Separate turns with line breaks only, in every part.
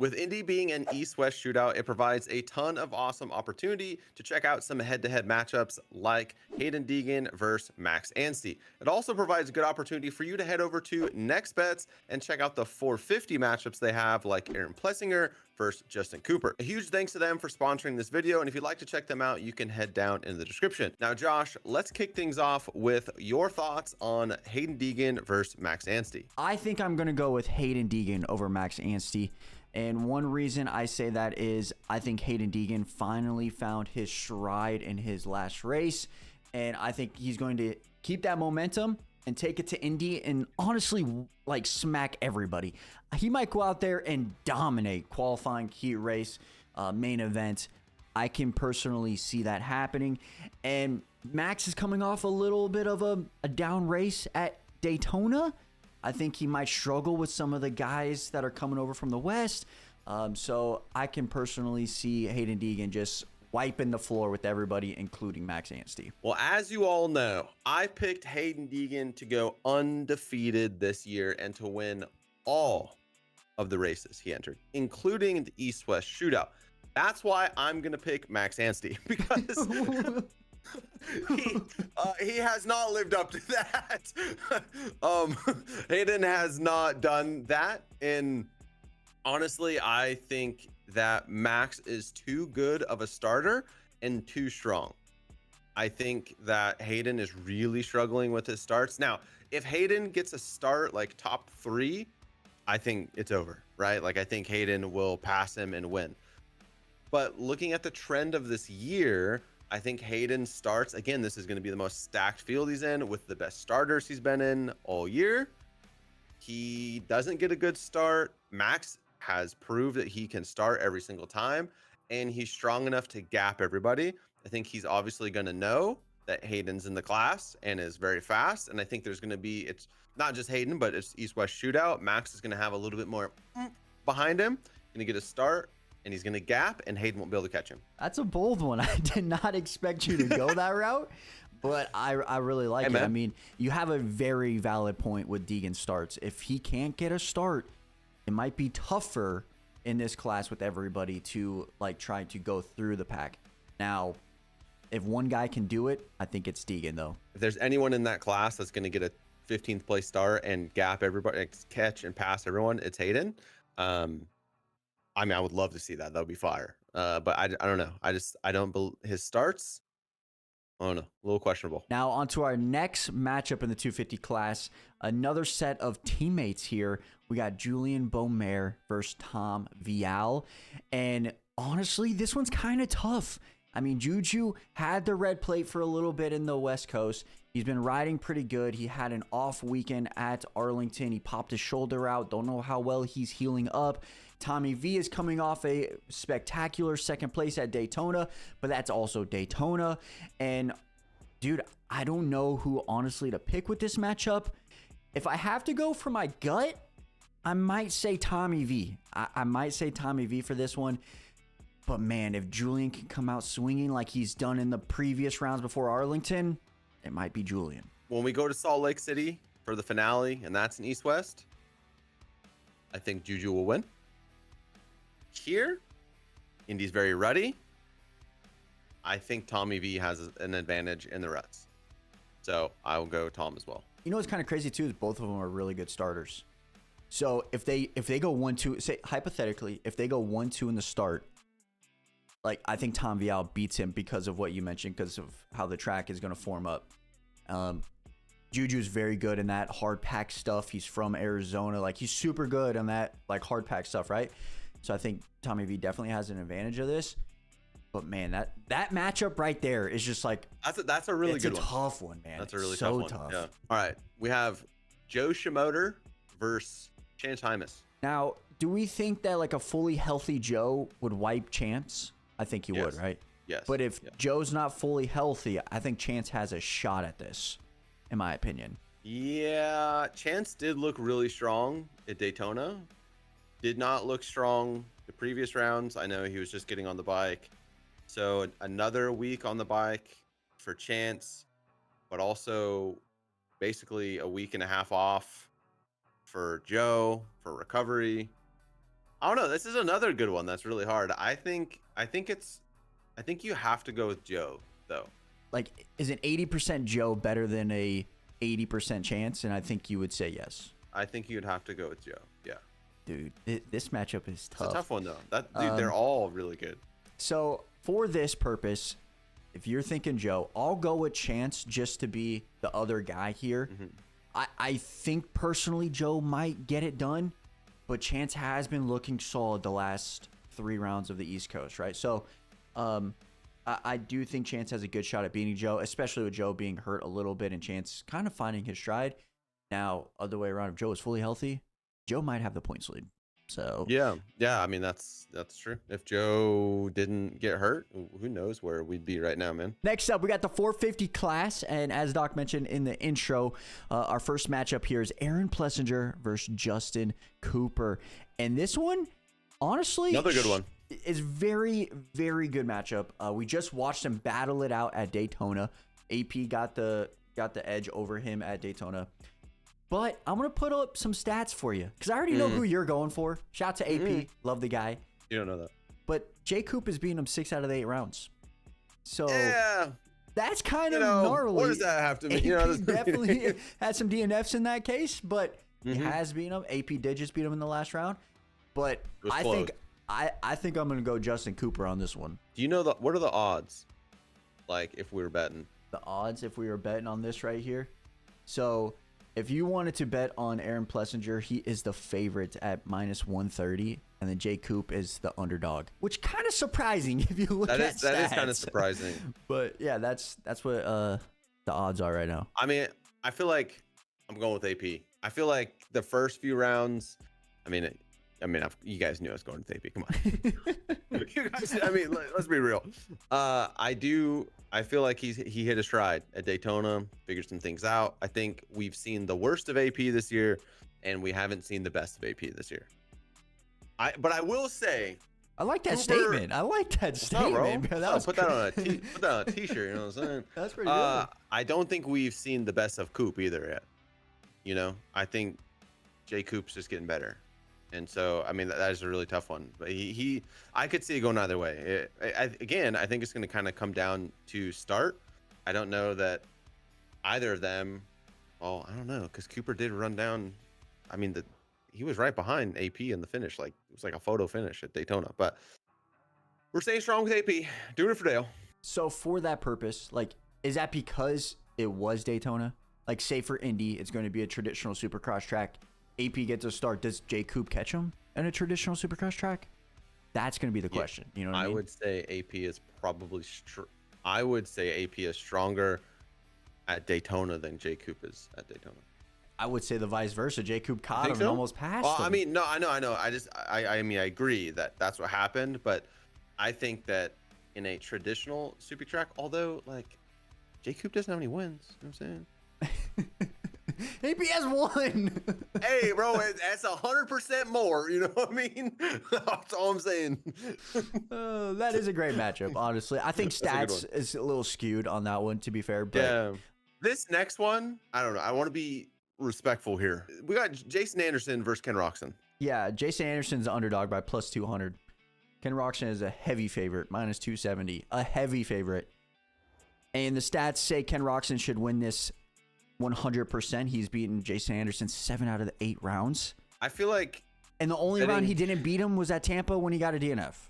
With Indy being an East-West shootout, it provides a ton of awesome opportunity to check out some head-to-head matchups like Haiden Deegan versus Max Anstie. It also provides a good opportunity for you to head over to Next Bets and check out the 450 matchups they have, like Aaron Plessinger versus Justin Cooper. A huge thanks to them for sponsoring this video, and if you'd like to check them out, you can head down in the description. Now, Josh, let's kick things off with your thoughts on Haiden Deegan versus Max Anstie.
I think I'm going to go with Haiden Deegan over Max Anstie. And one reason I say that is I think Haiden Deegan finally found his stride in his last race. And I think he's going to keep that momentum and take it to Indy and honestly, like, smack everybody. He might go out there and dominate qualifying, heat race, main event. I can personally see that happening. And Max is coming off a little bit of a down race at Daytona. I think he might struggle with some of the guys that are coming over from the West. So I can personally see Haiden Deegan just wiping the floor with everybody, including Max Anstie.
Well, as you all know, I picked Haiden Deegan to go undefeated this year and to win all of the races he entered, including the East-West shootout. That's why I'm going to pick Max Anstie, because he has not lived up to that. Haiden has not done that. And honestly, I think that Max is too good of a starter and too strong. I think that Haiden is really struggling with his starts. Now, if Haiden gets a start like top 3, I think it's over, right? Like, I think Haiden will pass him and win. But looking at the trend of this year, I think Haiden starts, again, this is going to be the most stacked field he's in with the best starters he's been in all year. He doesn't get a good start. Max has proved that he can start every single time, and he's strong enough to gap everybody. I think he's obviously going to know that Hayden's in the class and is very fast. And I think there's going to be, it's not just Haiden, but it's East-West shootout. Max is going to have a little bit more behind him, going to get a start, and he's going to gap, and Haiden won't be able to catch him.
That's a bold one. I did not expect you to go that route, but I really like it. I mean, you have a very valid point with Deegan starts. If he can't get a start, it might be tougher in this class with everybody to, like, try to go through the pack. Now, if one guy can do it, I think it's Deegan, though.
If there's anyone in that class that's going to get a 15th place start and gap everybody, catch and pass everyone, it's Haiden. I mean, I would love to see that. That would be fire. But I don't know. I don't believe his starts. I don't know. A little questionable.
Now on to our next matchup in the 250 class. Another set of teammates here. We got Julien Beaumer versus Tom Vialle. And honestly, this one's kind of tough. I mean, Juju had the red plate for a little bit in the West Coast. He's been riding pretty good. He had an off weekend at Arlington. He popped his shoulder out. Don't know how well he's healing up. Tommy V is coming off a spectacular second place at Daytona, but that's also Daytona. And dude, I don't know who honestly to pick with this matchup. If I have to go for my gut, I might say Tommy V. I might say Tommy V for this one. But man, if Julien can come out swinging like he's done in the previous rounds before Arlington, it might be Julien.
When we go to Salt Lake City for the finale, and that's in East-West, I think Juju will win. Here, Indy's very ruddy. I think Tommy V has an advantage in the ruts. So I will go Tom as well.
You know what's kind of crazy too is both of them are really good starters. So if they go 1-2, say hypothetically, if they go 1-2 in the start, like, I think Tom Vialle beats him because of what you mentioned, because of how the track is going to form up. Juju's very good in that hard pack stuff. He's from Arizona. Like, he's super good on that, like, hard pack stuff, right? So I think Tommy V definitely has an advantage of this. But man, that matchup right there is just like,
that's a really good one.
It's a tough one, man.
That's a really tough one. Yeah. All right, we have Joe Shimoda versus Chance Hymas.
Now, do we think that like a fully healthy Joe would wipe Chance? I think he would, right?
Yes.
But if Joe's not fully healthy, I think Chance has a shot at this, in my opinion.
Yeah, Chance did look really strong at Daytona. Did not look strong the previous rounds. I know he was just getting on the bike. So another week on the bike for Chance, but also basically a week and a half off for Joe for recovery. I don't know. This is another good one that's really hard. I think you have to go with Joe though.
Like, is an 80% Joe better than a 80% chance? And I think you would say yes.
I think you'd have to go with Joe. Yeah.
Dude, this matchup is tough.
It's a tough one though. They're all really good.
So for this purpose, if you're thinking Joe, I'll go with Chance just to be the other guy here. I think personally Joe might get it done, but Chance has been looking solid the last 3 rounds of the East Coast, right? So I do think Chance has a good shot at beating Joe, especially with Joe being hurt a little bit and Chance kind of finding his stride. Now, other way around, if Joe is fully healthy, Joe might have the points lead. So
yeah. I mean, that's true. If Joe didn't get hurt, who knows where we'd be right now, man.
Next up, we got the 450 class, and as Doc mentioned in the intro, our first matchup here is Aaron Plessinger versus Justin Cooper, and this one, honestly,
another good one.
Is very, very good matchup. We just watched him battle it out at Daytona. AP got the edge over him at Daytona. But I'm going to put up some stats for you because I already know who you're going for. Shout out to AP. Love the guy.
You don't know that.
But J. Coop is beating him 6 out of the 8 rounds. So
yeah,
that's kind of gnarly.
What does that have to mean?
AP definitely had some DNFs in that case, but he has beaten him. AP did just beat him in the last round. But I think I'm going to go Justin Cooper on this one.
Do you know what are the odds? Like if we were betting.
The odds if we were betting on this right here. So if you wanted to bet on Aaron Plessinger, he is the favorite at -130, and then Jay Coop is the underdog, which kind of surprising if you look at stats.
That is kind of surprising.
But yeah, that's what the odds are right now.
I mean, I feel like I'm going with AP. I feel like the first few rounds. I mean, you guys knew I was going with AP. Come on, you guys. I mean, let's be real. I feel like he hit a stride at Daytona, figured some things out. I think we've seen the worst of AP this year, and we haven't seen the best of AP this year. But I will say,
I like that statement. I like that statement.
Put that on a t-shirt. You know what I'm saying?
That's pretty good.
I don't think we've seen the best of Coop either yet. You know, I think Jay Coop's just getting better. And so, I mean, that is a really tough one. But I could see it going either way. I think it's going to kind of come down to start. I don't know that either of them. Well, I don't know because Cooper did run down. I mean, he was right behind AP in the finish. Like it was like a photo finish at Daytona. But we're staying strong with AP, doing it for Dale.
So for that purpose, like, is that because it was Daytona? Like, say for Indy, it's going to be a traditional Supercross track. AP gets a start. Does Jay Coop catch him in a traditional Supercross track? That's going to be the question. You know what I mean?
would say AP is probably I would say AP is stronger at Daytona than Jay Coop is at Daytona.
I would say the vice versa. Jay Coop caught him and almost passed him.
I mean, no, I know. I mean, I agree that that's what happened, but I think that in a traditional super track, although like Jay Coop doesn't have any wins, you know what I'm saying?
AP has 1.
Hey, bro, that's 100% more. You know what I mean? That's all I'm saying.
That is a great matchup, honestly. I think stats is a little skewed on that one, to be fair. But
yeah. This next one, I don't know. I want to be respectful here. We got Jason Anderson versus Ken Roczen.
Yeah, Jason Anderson's the underdog by +200. Ken Roczen is a heavy favorite, -270. A heavy favorite. And the stats say Ken Roczen should win this 100%. He's beaten Jason Anderson 7 out of the 8 rounds.
I feel like,
and the only round he didn't beat him was at Tampa when he got a DNF.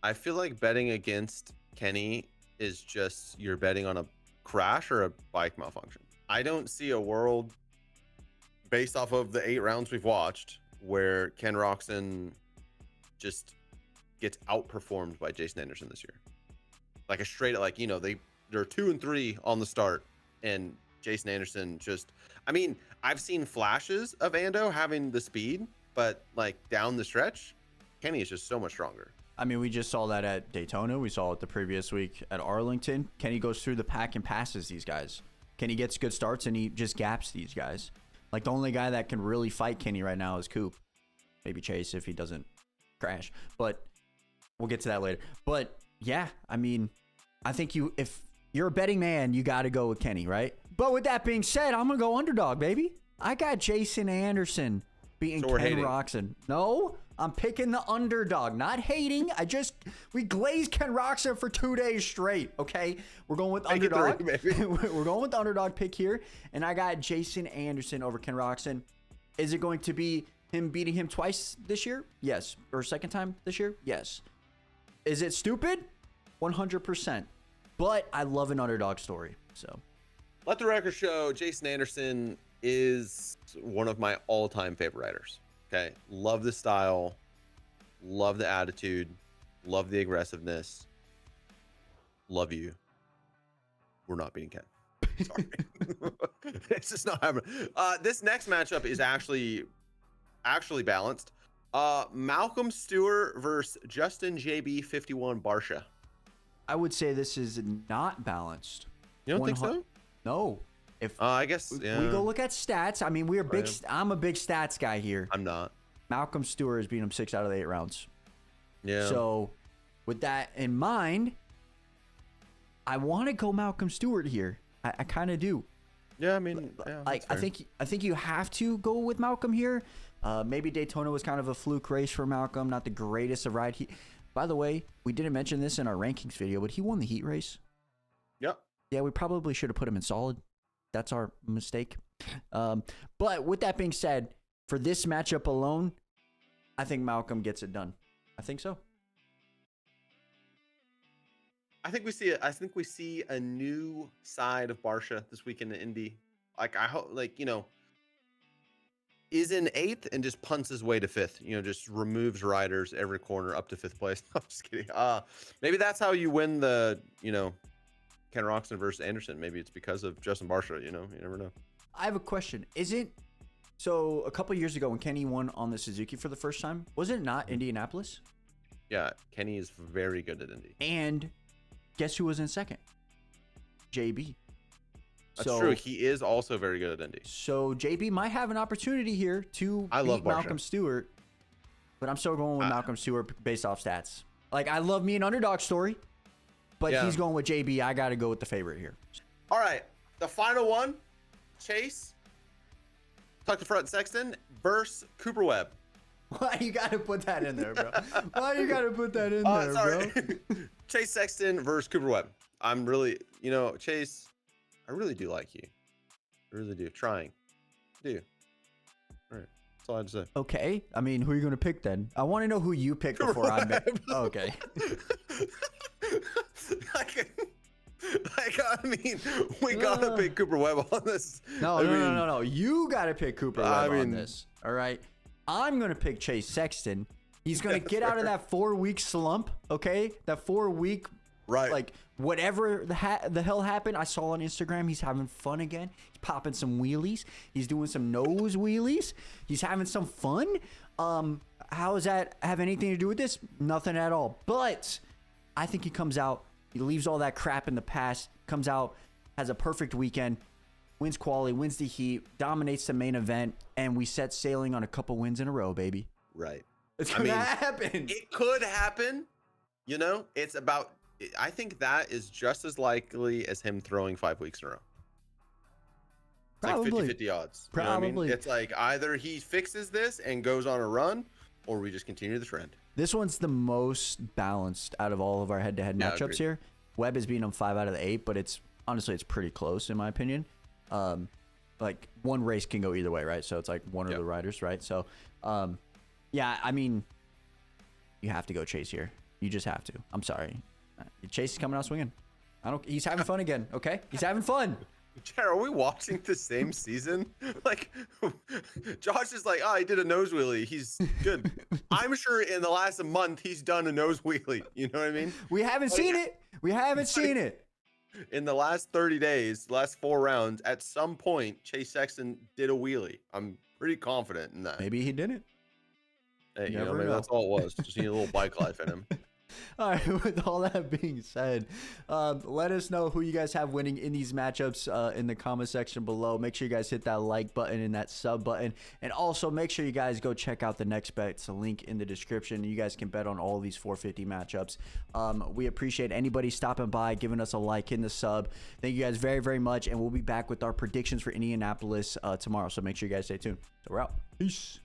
I feel like betting against Kenny is just you're betting on a crash or a bike malfunction. I don't see a world based off of the 8 rounds we've watched where Ken Roczen just gets outperformed by Jason Anderson this year. Like a straight, like, you know, they're 2 and 3 on the start, and Jason Anderson just, I mean, I've seen flashes of Ando having the speed, but like down the stretch, Kenny is just so much stronger.
I mean, we just saw that at Daytona. We saw it the previous week at Arlington. Kenny goes through the pack and passes these guys. Kenny gets good starts and he just gaps these guys. Like the only guy that can really fight Kenny right now is Coop. Maybe Chase if he doesn't crash, but we'll get to that later. But yeah, I mean, I think if you're a betting man, you got to go with Kenny, right? But with that being said, I'm going to go underdog, baby. I got Jason Anderson beating Ken Roczen. No, I'm picking the underdog, not hating. We glazed Ken Roczen for 2 days straight, okay? We're going with underdog. We're going with the underdog pick here. And I got Jason Anderson over Ken Roczen. Is it going to be him beating him twice this year? Yes. Or second time this year? Yes. Is it stupid? 100%. But I love an underdog story, so.
Let the record show Jason Anderson is one of my all-time favorite riders. Okay, love the style, love the attitude, love the aggressiveness. Love you. We're not beating Ken. Sorry. It's just not happening. This next matchup is actually balanced. Malcolm Stewart versus Justin JB 51 Barcia.
I would say this is not balanced.
You don't think so?
No. If
I guess
we go look at stats, I mean, we're big. I'm a big stats guy here.
I'm not.
Malcolm Stewart has beaten him 6 out of the 8 rounds.
Yeah.
So, with that in mind, I want to go Malcolm Stewart here. I kind of do.
Yeah, I mean, yeah,
like I think you have to go with Malcolm here. Maybe Daytona was kind of a fluke race for Malcolm, not the greatest of ride. By the way, we didn't mention this in our rankings video, but he won the heat race.
Yep. Yeah,
we probably should have put him in solid. That's our mistake. But with that being said, for this matchup alone, I think Malcolm gets it done. I think so.
I think we see a new side of Barcia this weekend in Indy. Like I hope, is in 8th and just punts his way to 5th. Just removes riders every corner up to 5th place. I'm just kidding. Maybe that's how you win the Ken Roczen versus Anderson. Maybe it's because of Justin Barcia. You never know.
I have a question. So a couple years ago when Kenny won on the Suzuki for the first time, was it not Indianapolis?
Yeah, Kenny is very good at Indy.
And guess who was in second? JB.
That's true. He is also very good at Indy.
So JB might have an opportunity here to beat Malcolm Stewart, but I'm still going with Malcolm Stewart based off stats. Like, I love me an underdog story, but he's going with JB. I got to go with the favorite here.
All right, the final one, Chase, tuck the front Sexton versus Cooper Webb.
Why you got to put that in there, bro? Why you got to put that in there, bro?
Chase Sexton versus Cooper Webb. I'm really, Chase, I really do like you. I really do. Trying. I do. All right. That's all I had to say.
Okay. I mean, who are you going to pick then? I want to know who you picked before I met. Okay.
We got to pick Cooper Webb on this.
No. You got to pick Cooper Webb on this. All right. I'm going to pick Chase Sexton. He's going to get out of that 4-week slump, okay? That 4-week,
right?
Like, whatever the hell happened, I saw on Instagram, he's having fun again. He's popping some wheelies. He's doing some nose wheelies. He's having some fun. How does that have anything to do with this? Nothing at all. But I think he comes out, he leaves all that crap in the past, comes out, has a perfect weekend, wins quali, wins the heat, dominates the main event, and we set sailing on a couple wins in a row, baby.
Right.
It's going to happen.
It could happen. It's about, I think that is just as likely as him throwing 5 weeks in a row. It's
Probably.
like 50-50 odds.
Probably.
It's like either he fixes this and goes on a run, or we just continue the trend.
This one's the most balanced out of all of our head-to-head matchups
agreed.
here. Webb is beating him 5 out of the 8, but it's pretty close in my opinion. Like one race can go either way, right? So it's like one of the riders, right? So, yeah, I mean, you have to go Chase here. You just have to. I'm sorry. Chase is coming out swinging. He's having fun again. Okay, he's having fun.
Jared, are we watching the same season? Like, Josh is like, he did a nose wheelie. He's good. I'm sure in the last month he's done a nose wheelie. You know what I mean?
We haven't seen it. We haven't seen it.
In the last 30 days, last 4 rounds, at some point, Chase Sexton did a wheelie. I'm pretty confident in that.
Maybe he didn't.
Hey, maybe that's all it was. Just need a little bike life in him.
All right, with all that being said, let us know who you guys have winning in these matchups in the comment section below. Make sure you guys hit that like button and that sub button. And also make sure you guys go check out the next bet. It's a link in the description. You guys can bet on all these 450 matchups. We appreciate anybody stopping by, giving us a like, hitting the sub. Thank you guys very, very much. And we'll be back with our predictions for Indianapolis tomorrow. So make sure you guys stay tuned. So we're out. Peace.